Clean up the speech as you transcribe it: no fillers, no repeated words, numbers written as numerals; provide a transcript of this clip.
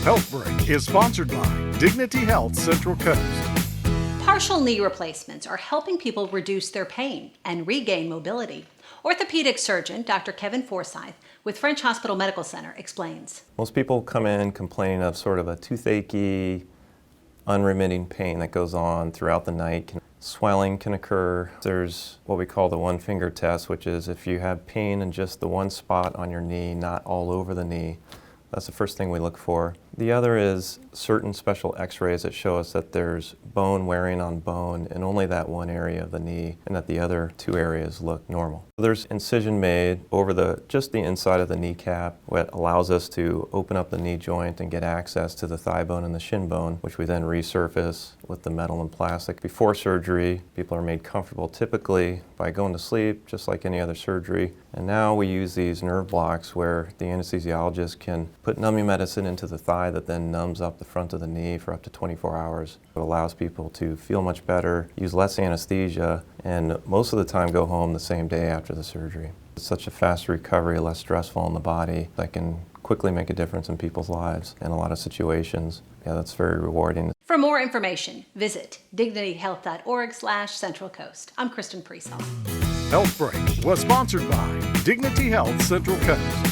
HealthBreak is sponsored by Dignity Health Central Coast. Partial knee replacements are helping people reduce their pain and regain mobility. Orthopedic surgeon Dr. Kevin Forsyth with French Hospital Medical Center explains. Most people come in complaining of sort of a toothache, unremitting pain that goes on throughout the night. Swelling can occur. There's what we call the one-finger test, which is if you have pain in just the one spot on your knee, not all over the knee. That's the first thing we look for. The other is certain special x-rays that show us that there's bone wearing on bone in only that one area of the knee and that the other two areas look normal. There's incision made over just the inside of the kneecap, what allows us to open up the knee joint and get access to the thigh bone and the shin bone, which we then resurface with the metal and plastic. Before surgery, people are made comfortable typically by going to sleep, just like any other surgery. And now we use these nerve blocks where the anesthesiologist can put numbing medicine into the thigh that then numbs up the front of the knee for up to 24 hours. It allows people to feel much better, use less anesthesia, and most of the time go home the same day after the surgery. It's such a fast recovery, less stressful on the body, that can quickly make a difference in people's lives in a lot of situations. Yeah, that's very rewarding. For more information, visit dignityhealth.org/Central Coast. I'm Kristen Priesel. HealthBreak was sponsored by Dignity Health Central Coast.